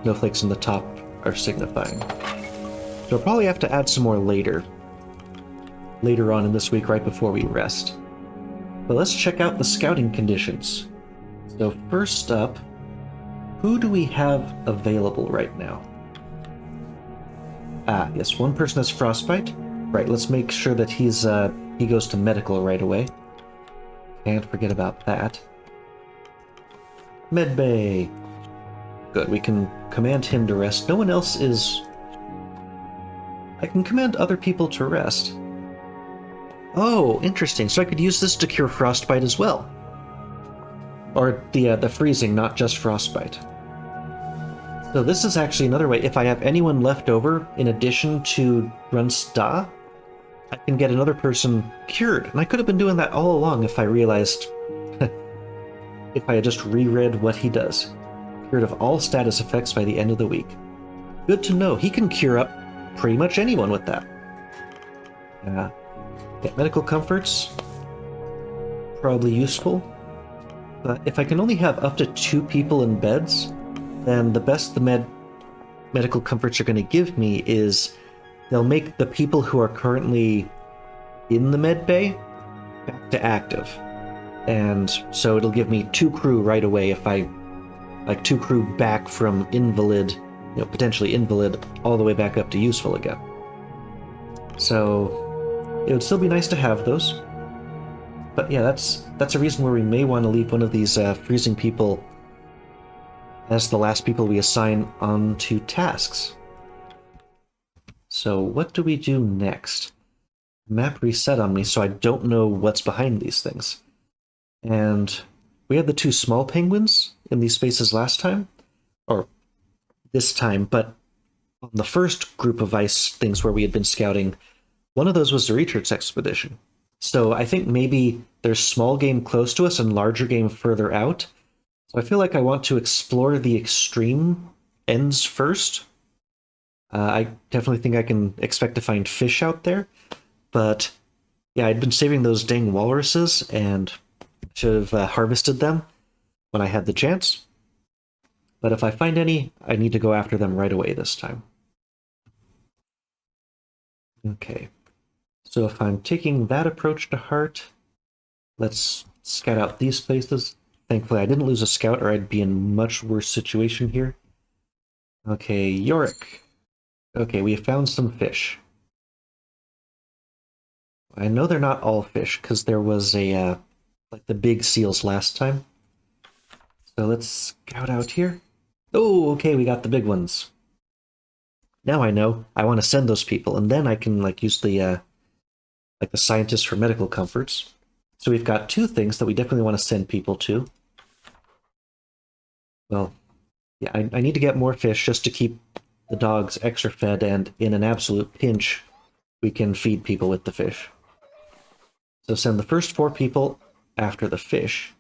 snowflakes in the top are signifying. So we'll probably have to add some more later on in this week, right before we rest. But let's check out the scouting conditions. So first up, who do we have available right now? Ah, yes, one person has frostbite. Right, let's make sure that he goes to medical right away. Can't forget about that. Medbay. Good, we can command him to rest. No one else is... I can command other people to rest. Oh, interesting. So I could use this to cure frostbite as well. Or the freezing, not just frostbite. So this is actually another way. If I have anyone left over, in addition to Runsta, I can get another person cured. And I could have been doing that all along if I realized if I had just reread what he does. Cured of all status effects by the end of the week. Good to know. He can cure up pretty much anyone with that. Get medical comforts. Probably useful. But if I can only have up to 2 people in beds, then the best the medical comforts are going to give me is they'll make the people who are currently in the med bay back to active. And so it'll give me 2 crew right away if I, like 2 crew back from invalid, potentially invalid, all the way back up to useful again. So it would still be nice to have those. But yeah, that's a reason where we may want to leave one of these freezing people as the last people we assign onto tasks. So what do we do next? Map reset on me, so I don't know what's behind these things. And we had the 2 small penguins in these spaces last time, or this time, but on the first group of ice things where we had been scouting, one of those was the research expedition. So I think maybe there's small game close to us and larger game further out. So I feel like I want to explore the extreme ends first. I definitely think I can expect to find fish out there. But yeah, I'd been saving those dang walruses and should have harvested them when I had the chance. But if I find any, I need to go after them right away this time. Okay. So if I'm taking that approach to heart, let's scout out these places. Thankfully, I didn't lose a scout, or I'd be in a much worse situation here. Okay, Yorick. Okay, we have found some fish. I know they're not all fish, because there was a, like the big seals last time. So let's scout out here. Oh, okay, we got the big ones. Now I know I want to send those people, and then I can, like, use the, like the scientists for medical comforts. So we've got 2 things that we definitely want to send people to. Well, yeah, I need to get more fish just to keep the dogs extra fed, and in an absolute pinch, we can feed people with the fish. So send the first 4 people after the fish.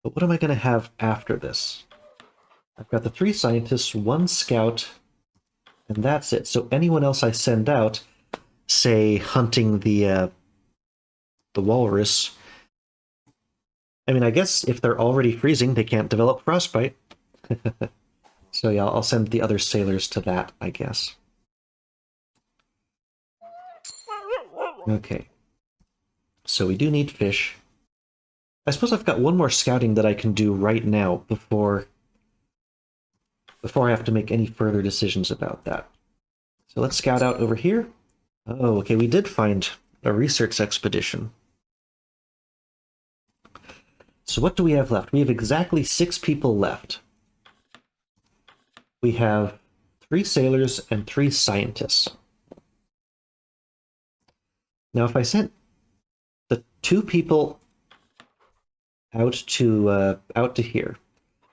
But what am I going to have after this? I've got the 3 scientists, 1 scout, and that's it. So anyone else I send out, say hunting the walrus, I mean, I guess if they're already freezing, they can't develop frostbite. So yeah, I'll send the other sailors to that, I guess. Okay. So we do need fish. I suppose I've got 1 more scouting that I can do right now before I have to make any further decisions about that. So let's scout out over here. Oh, okay, we did find a research expedition. So what do we have left? We have exactly 6 people left. We have 3 sailors and 3 scientists. Now, if I sent the 2 people out to here,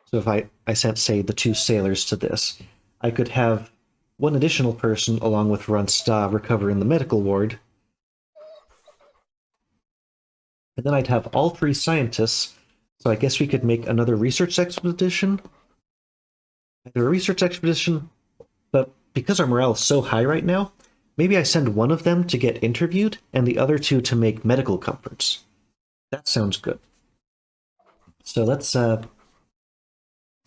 so if I sent, say, the 2 sailors to this, I could have 1 additional person, along with Runsta, recover in the medical ward. And then I'd have all 3 scientists, so I guess we could make another research expedition. Either a research expedition, but because our morale is so high right now, maybe I send 1 of them to get interviewed, and the other 2 to make medical comforts. That sounds good. So let's, I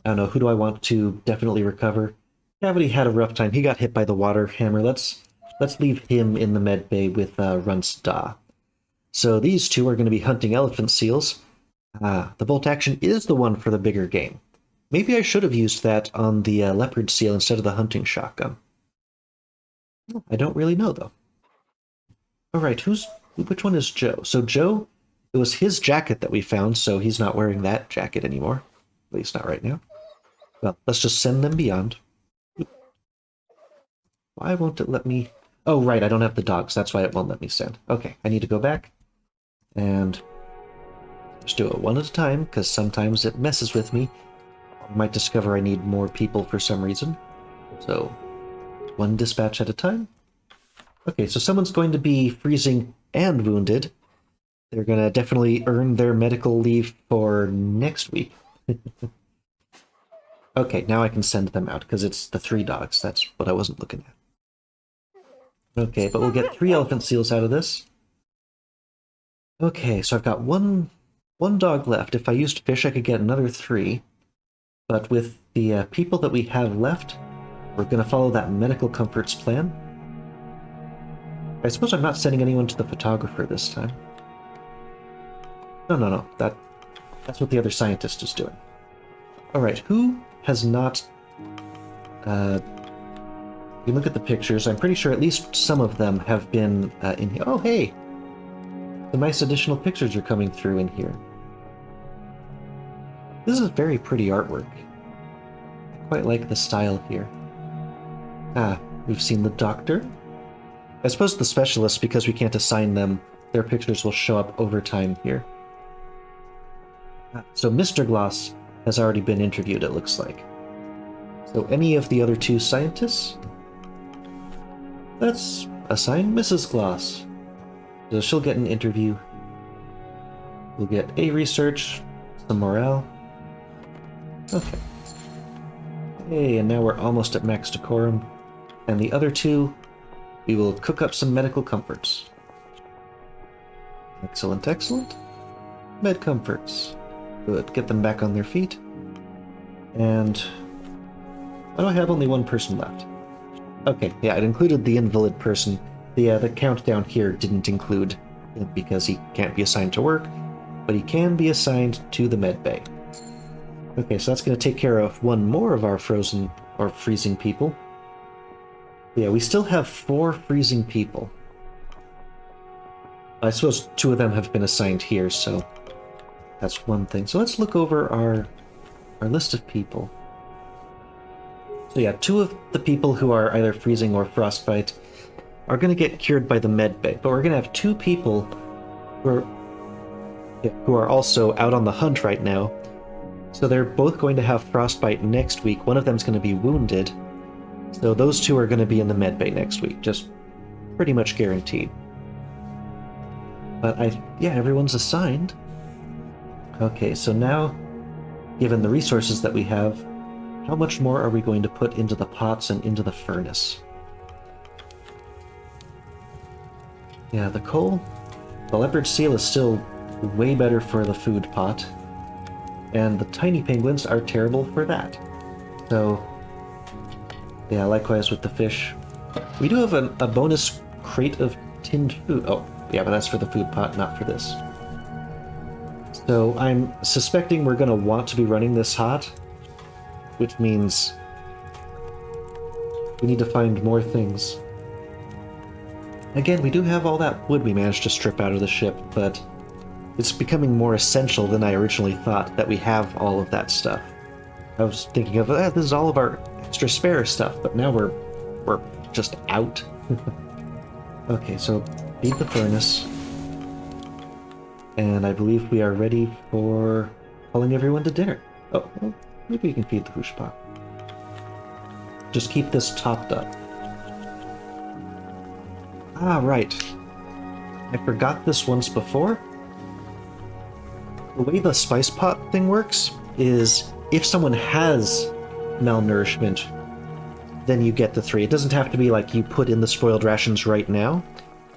don't know, who do I want to definitely recover? Cavity had a rough time. He got hit by the water hammer. Let's leave him in the med bay with Runsta. So these 2 are going to be hunting elephant seals. The bolt action is the one for the bigger game. Maybe I should have used that on the leopard seal instead of the hunting shotgun. I don't really know, though. All right, which one is Joe? So Joe, it was his jacket that we found, so he's not wearing that jacket anymore. At least not right now. Well, let's just send them beyond. Why won't it let me... Oh, right, I don't have the dogs. That's why it won't let me send. Okay, I need to go back and just do it 1 at a time, because sometimes it messes with me. I might discover I need more people for some reason. So, 1 dispatch at a time. Okay, so someone's going to be freezing and wounded. They're gonna definitely earn their medical leave for next week. Okay, now I can send them out, because it's the 3 dogs. That's what I wasn't looking at. Okay, but we'll get 3 elephant seals out of this. Okay, so I've got one dog left. If I used fish, I could get another 3. But with the people that we have left, we're going to follow that medical comforts plan. I suppose I'm not sending anyone to the photographer this time. No. That's what the other scientist is doing. Alright, who has not... you look at the pictures, I'm pretty sure at least some of them have been in here. Oh, hey! Some nice additional pictures are coming through in here. This is very pretty artwork. I quite like the style here. Ah, we've seen the doctor. I suppose the specialists, because we can't assign them, their pictures will show up over time here. So Mr. Gloss has already been interviewed, it looks like. So any of the other 2 scientists? Let's assign Mrs. Gloss. So she'll get an interview. We'll get A research, some morale. Okay. Hey, and now we're almost at max decorum. And the other 2, we will cook up some medical comforts. Excellent, excellent. Med comforts. Good, get them back on their feet. And why do I have only 1 person left? Okay, yeah, it included the invalid person. The countdown here didn't include him because he can't be assigned to work, but he can be assigned to the med bay. Okay, so that's going to take care of 1 more of our frozen or freezing people. Yeah, we still have 4 freezing people. I suppose 2 of them have been assigned here, so that's one thing. So let's look over our list of people. So yeah, 2 of the people who are either freezing or frostbite are going to get cured by the med bay, but we're going to have 2 people who are also out on the hunt right now. So they're both going to have frostbite next week. One of them's going to be wounded. So those 2 are going to be in the med bay next week, just pretty much guaranteed. But yeah, everyone's assigned. Okay, so now, given the resources that we have, how much more are we going to put into the pots and into the furnace? Yeah, the coal. The leopard seal is still way better for the food pot. And the tiny penguins are terrible for that. So, yeah, likewise with the fish. We do have a bonus crate of tinned food. Oh, yeah, but that's for the food pot, not for this. So I'm suspecting we're going to want to be running this hot, which means we need to find more things. Again, we do have all that wood we managed to strip out of the ship, but it's becoming more essential than I originally thought that we have all of that stuff. I was thinking of, this is all of our extra spare stuff, but now we're just out. Okay, so feed the furnace. And I believe we are ready for calling everyone to dinner. Oh, well, maybe we can feed the whoosh pot. Just keep this topped up. Ah, right. I forgot this once before. The way the spice pot thing works is if someone has malnourishment, then you get the 3. It doesn't have to be like you put in the spoiled rations right now.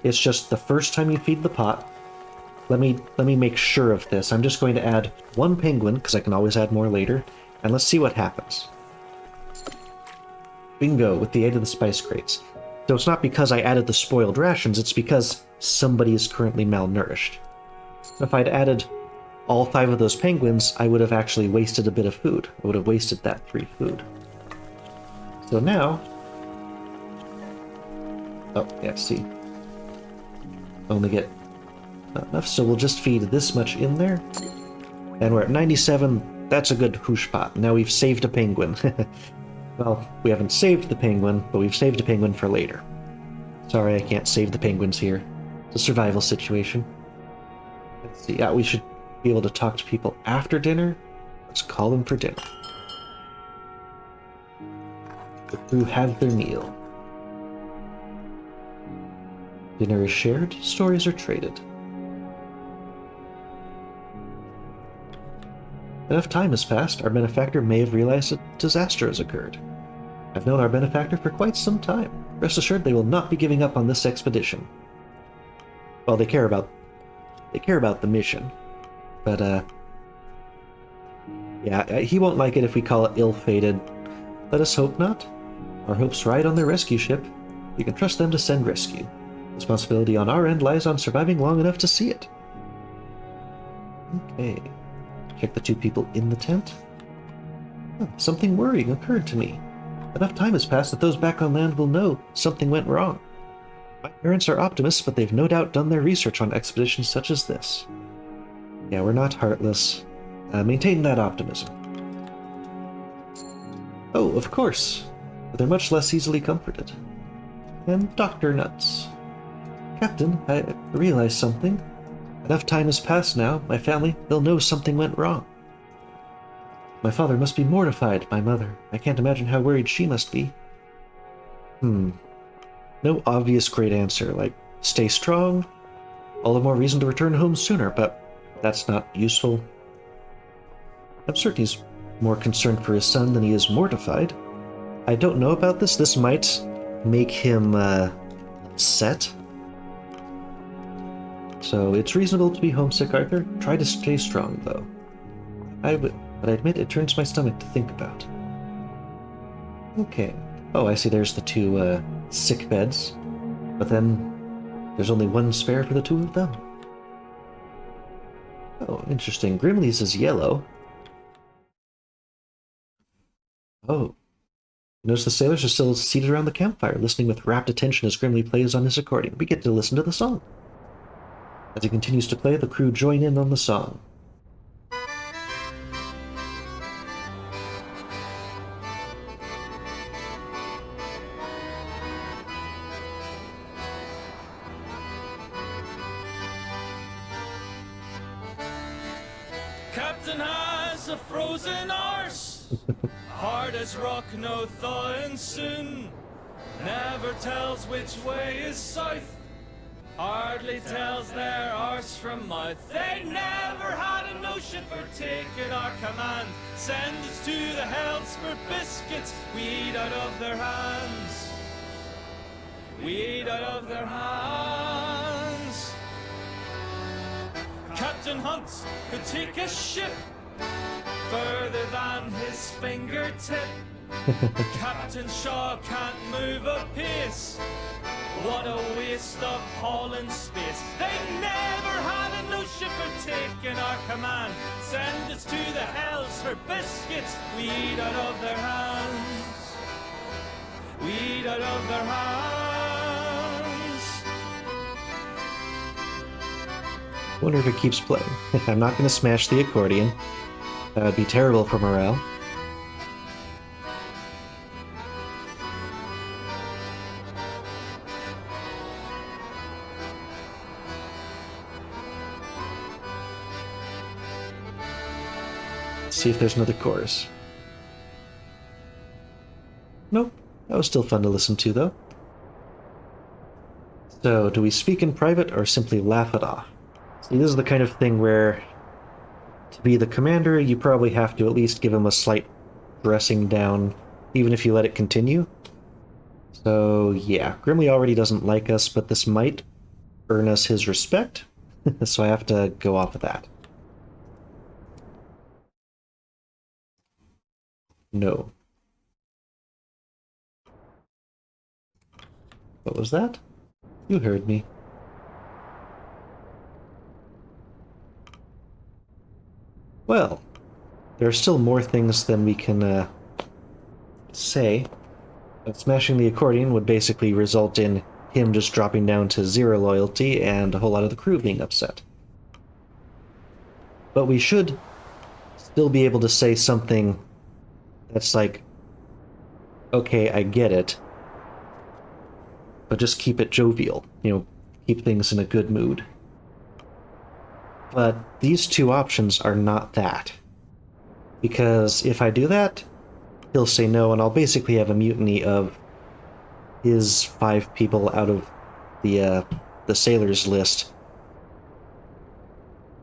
It's just the first time you feed the pot. Let me make sure of this. I'm just going to add 1 penguin, because I can always add more later, and let's see what happens. Bingo, with the aid of the spice crates. So it's not because I added the spoiled rations, it's because somebody is currently malnourished. If I'd added all 5 of those penguins, I would have actually wasted a bit of food. I would have wasted that 3 food. So now... Oh, yeah, see. Only get not enough, so we'll just feed this much in there. And we're at 97. That's a good whoosh pot. Now we've saved a penguin. Well, we haven't saved the penguin, but we've saved a penguin for later. Sorry, I can't save the penguins here. It's a survival situation. Let's see. Yeah, we should be able to talk to people after dinner. Let's call them for dinner. The crew have their meal. Dinner is shared, stories are traded. Enough time has passed, our benefactor may have realized a disaster has occurred. I've known our benefactor for quite some time. Rest assured they will not be giving up on this expedition. Well, they care about the mission. But, yeah, he won't like it if we call it ill-fated. Let us hope not. Our hopes ride on their rescue ship. We can trust them to send rescue. Responsibility on our end lies on surviving long enough to see it. Okay. Check the two people in the tent. Oh, something worrying occurred to me. Enough time has passed that those back on land will know something went wrong. My parents are optimists, but they've no doubt done their research on expeditions such as this. Yeah, we're not heartless. Maintain that optimism. Oh, of course. But they're much less easily comforted. And Dr. Nuts. Captain, I realized something. Enough time has passed now. My family, they'll know something went wrong. My father must be mortified. My mother. I can't imagine how worried she must be. No obvious great answer, like, stay strong. All the more reason to return home sooner, but that's not useful. I'm certain he's more concerned for his son than he is mortified. I don't know about this. This might make him, upset. So it's reasonable to be homesick, Arthur. Try to stay strong, though. But I admit it turns my stomach to think about. Okay. Oh, I see there's the two, sick beds. But then there's only one spare for the two of them. Oh, interesting. Grimley's is yellow. Oh. Notice the sailors are still seated around the campfire, listening with rapt attention as Grimley plays on his accordion. We get to listen to the song. As he continues to play, the crew join in on the song.
Captain has a frozen arse, hard as rock, no thawing soon. Never tells which way is south, hardly tells their arse from mouth. They never had a notion for taking our command. Send us to the hells for biscuits, we eat out of their hands. We eat out of their hands. Captain Hunt could take a ship further than his fingertip. Captain Shaw can't move a pace. What a waste of hauling space. They never had a notion for taking our command. Send us to the hells for biscuits, we eat out of their hands. We eat out of their hands.
Wonder if it keeps playing. I'm not going to smash the accordion. That would be terrible for morale. Let's see if there's another chorus. Nope. That was still fun to listen to, though. So, do we speak in private or simply laugh it off? See, this is the kind of thing where, to be the commander, you probably have to at least give him a slight dressing down, even if you let it continue. So, yeah, Grimley already doesn't like us, but this might earn us his respect, so I have to go off of that. No. What was that? You heard me. Well, there are still more things than we can, say. But smashing the accordion would basically result in him just dropping down to 0 loyalty and a whole lot of the crew being upset. But we should still be able to say something that's like, okay, I get it, but just keep it jovial, keep things in a good mood. But these two options are not that. Because if I do that, he'll say no, and I'll basically have a mutiny of his 5 people out of the sailors list.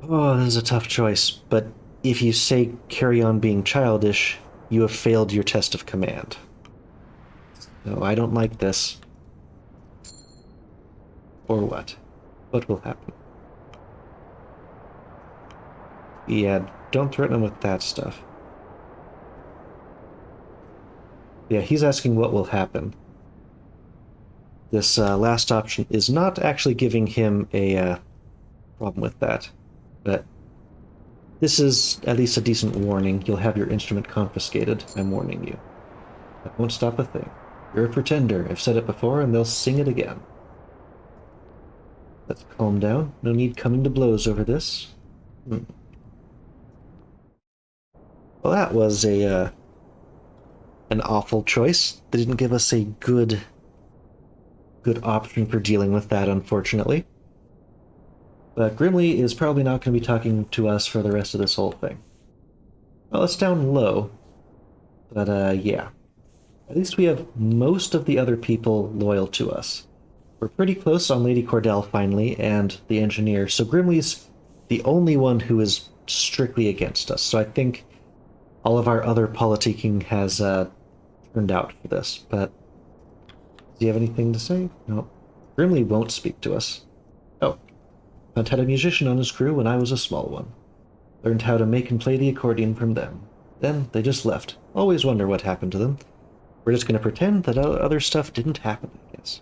Oh, this is a tough choice, but if you say carry on being childish, you have failed your test of command. So I don't like this. Or what? What will happen? Yeah, don't threaten him with that stuff. Yeah, he's asking what will happen. This last option is not actually giving him a problem with that, but this is at least a decent warning. You'll have your instrument confiscated. I'm warning you. That won't stop a thing. You're a pretender. I've said it before, and they'll sing it again. Let's calm down. No need coming to blows over this. Well, that was a an awful choice. They didn't give us a good option for dealing with that, unfortunately. But Grimly is probably not going to be talking to us for the rest of this whole thing. Well, it's down low. But, yeah. At least we have most of the other people loyal to us. We're pretty close on Lady Cordell, finally, and the engineer, so Grimly's the only one who is strictly against us. So I think all of our other politicking has turned out for this, but does he have anything to say? No. Grimly won't speak to us. Oh. Hunt had a musician on his crew when I was a small one. Learned how to make and play the accordion from them. Then they just left. Always wonder what happened to them. We're just going to pretend that other stuff didn't happen, I guess.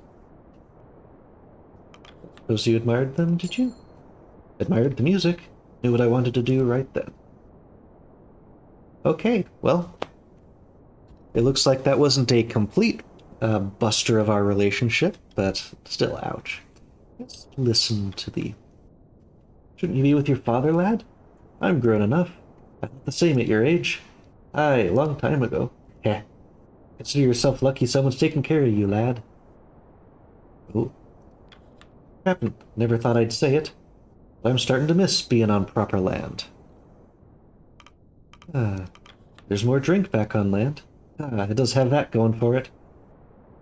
Suppose you admired them, did you? Admired the music. Knew what I wanted to do right then. Okay, well, it looks like that wasn't a complete buster of our relationship, but still, ouch. Let's listen to the... Shouldn't you be with your father, lad? I'm grown enough. I thought the same at your age. Aye, long time ago. Heh. Consider yourself lucky someone's taking care of you, lad. Oh. Captain, never thought I'd say it. But I'm starting to miss being on proper land. There's more drink back on land. It does have that going for it.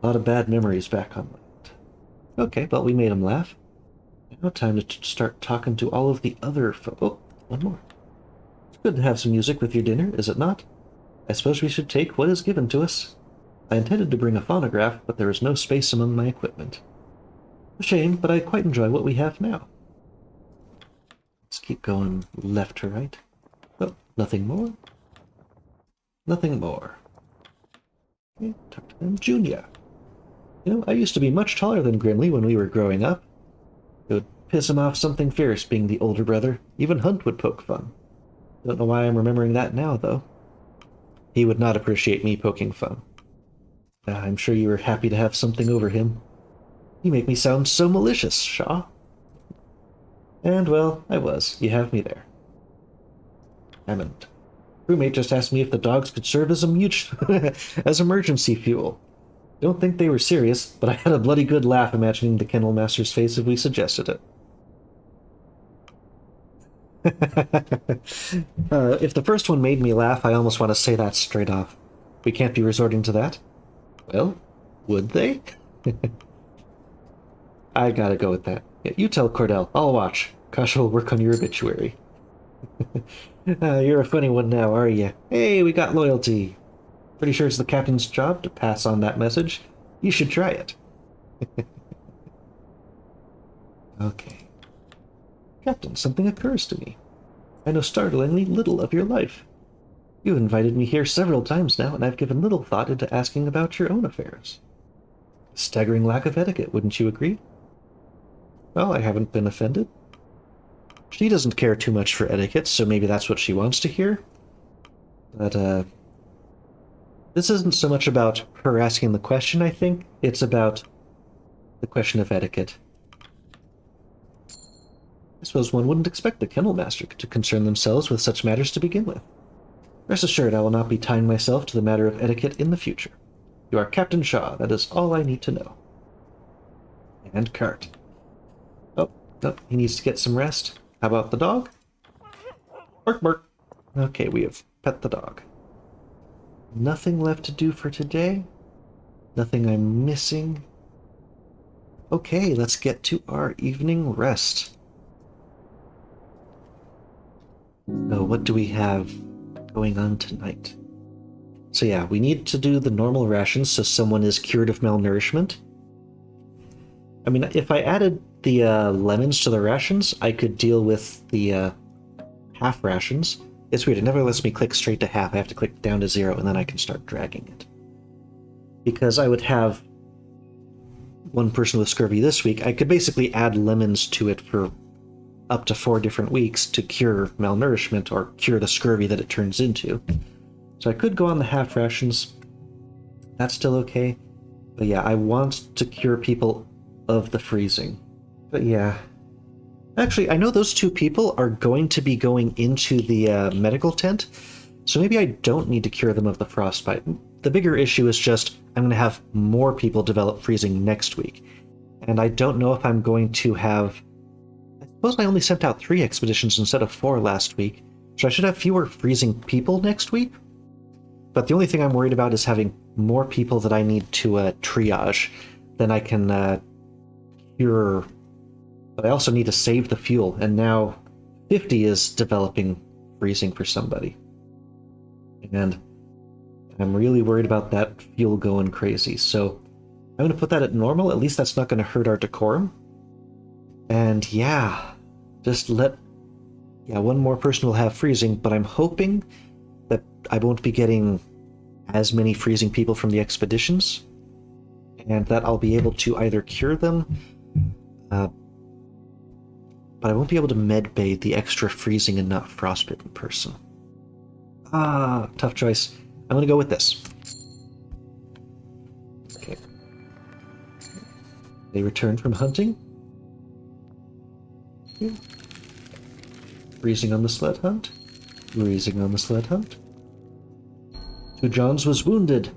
A lot of bad memories back on land. Okay, well, we made him laugh. Now time to start talking to all of the other Oh, one more. It's good to have some music with your dinner, is it not? I suppose we should take what is given to us. I intended to bring a phonograph, but there is no space among my equipment. A shame, but I quite enjoy what we have now. Let's keep going left to right. Oh, nothing more? Nothing more. Okay, talk to them. Junior. You know, I used to be much taller than Grimly when we were growing up. It would piss him off something fierce being the older brother. Even Hunt would poke fun. Don't know why I'm remembering that now, though. He would not appreciate me poking fun. I'm sure you were happy to have something over him. You make me sound so malicious, Shaw. And, well, I was. You have me there. Hammond. Crewmate just asked me if the dogs could serve as as emergency fuel. Don't think they were serious, but I had a bloody good laugh imagining the kennel master's face if we suggested it. If the first one made me laugh, I almost want to say that straight off. We can't be resorting to that. Well, would they? I gotta go with that. Yeah, you tell Cordell. I'll watch. Kasha will work on your obituary. You're a funny one now, are you? Hey, we got loyalty. Pretty sure it's the captain's job to pass on that message. You should try it. Okay. Captain, something occurs to me. I know startlingly little of your life. You've invited me here several times now, and I've given little thought into asking about your own affairs. Staggering lack of etiquette, wouldn't you agree? Well, I haven't been offended. She doesn't care too much for etiquette, so maybe that's what she wants to hear. But, this isn't so much about her asking the question, I think. It's about the question of etiquette. I suppose one wouldn't expect the kennel master to concern themselves with such matters to begin with. Rest assured I will not be tying myself to the matter of etiquette in the future. You are Captain Shaw, that is all I need to know. And Cart. Oh, no, he needs to get some rest. How about the dog? Bark, bark. Okay, we have pet the dog. Nothing left to do for today? Nothing I'm missing? Okay, let's get to our evening rest. So what do we have going on tonight? So yeah, we need to do the normal rations so someone is cured of malnourishment. I mean, if I added the lemons to the rations, I could deal with the half rations. It's weird, it never lets me click straight to half. I have to click down to 0 and then I can start dragging it. Because I would have one person with scurvy this week, I could basically add lemons to it for up to 4 different weeks to cure malnourishment or cure the scurvy that it turns into. So I could go on the half rations. That's still okay. But yeah, I want to cure people of the freezing. But yeah. Actually, I know those 2 people are going to be going into the medical tent, so maybe I don't need to cure them of the frostbite. The bigger issue is just I'm going to have more people develop freezing next week. And I don't know if I'm going to have... I suppose I only sent out 3 expeditions instead of 4 last week, so I should have fewer freezing people next week. But the only thing I'm worried about is having more people that I need to triage than I can cure. But I also need to save the fuel, and now 50 is developing freezing for somebody. And I'm really worried about that fuel going crazy, so I'm going to put that at normal. At least that's not going to hurt our decorum. And yeah, just one more person will have freezing, but I'm hoping that I won't be getting as many freezing people from the expeditions, and that I'll be able to either cure them, but I won't be able to medbay the extra freezing and not frostbitten person. Tough choice. I'm gonna go with this. Okay. They return from hunting. Freezing on the sled hunt. Freezing on the sled hunt. 2 Johns was wounded.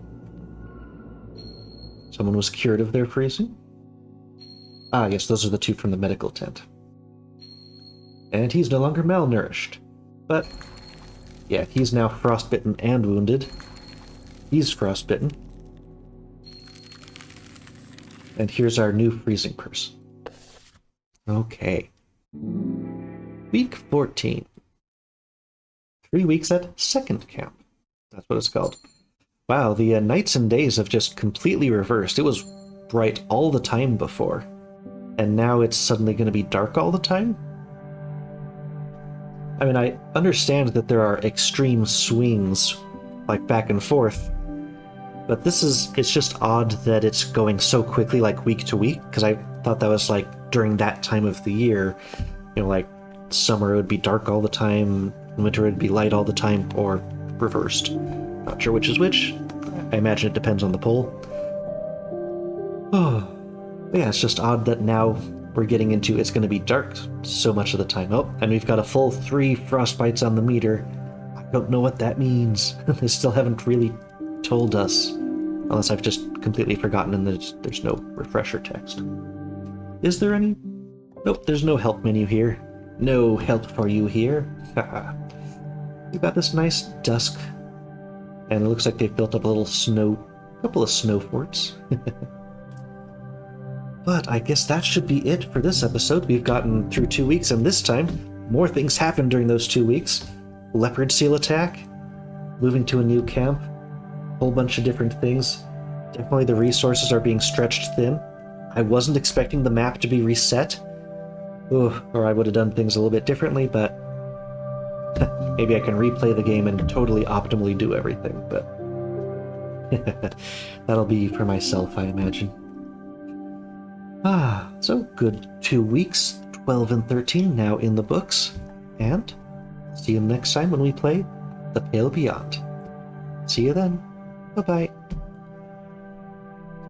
Someone was cured of their freezing. Yes, those are the 2 from the medical tent. And he's no longer malnourished. But, yeah, he's now frostbitten and wounded. He's frostbitten. And here's our new freezing person. Okay. Week 14. 3 weeks at second camp. That's what it's called. Wow, the nights and days have just completely reversed. It was bright all the time before, and now it's suddenly going to be dark all the time? I mean, I understand that there are extreme swings, like back and forth, but it's just odd that it's going so quickly, like week to week, because I thought that was like during that time of the year, like summer it would be dark all the time, winter it would be light all the time, or reversed. Not sure which is which. I imagine it depends on the pole. Oh, yeah, it's just odd that now we're getting into it's going to be dark so much of the time. Oh, and we've got a full 3 frostbites on the meter. I don't know what that means. They still haven't really told us. Unless I've just completely forgotten and there's no refresher text. Is there any? Nope, there's no help menu here. No help for you here. Haha. We've got this nice dusk, and it looks like they've built up a couple of snow forts. But I guess that should be it for this episode. We've gotten through 2 weeks, and this time, more things happened during those 2 weeks. Leopard seal attack, moving to a new camp, a whole bunch of different things. Definitely the resources are being stretched thin. I wasn't expecting the map to be reset. Or I would have done things a little bit differently, but maybe I can replay the game and totally optimally do everything, but that'll be for myself, I imagine. So good 2 weeks, 12 and 13 now in the books, and see you next time when we play The Pale Beyond. See you then. Bye-bye.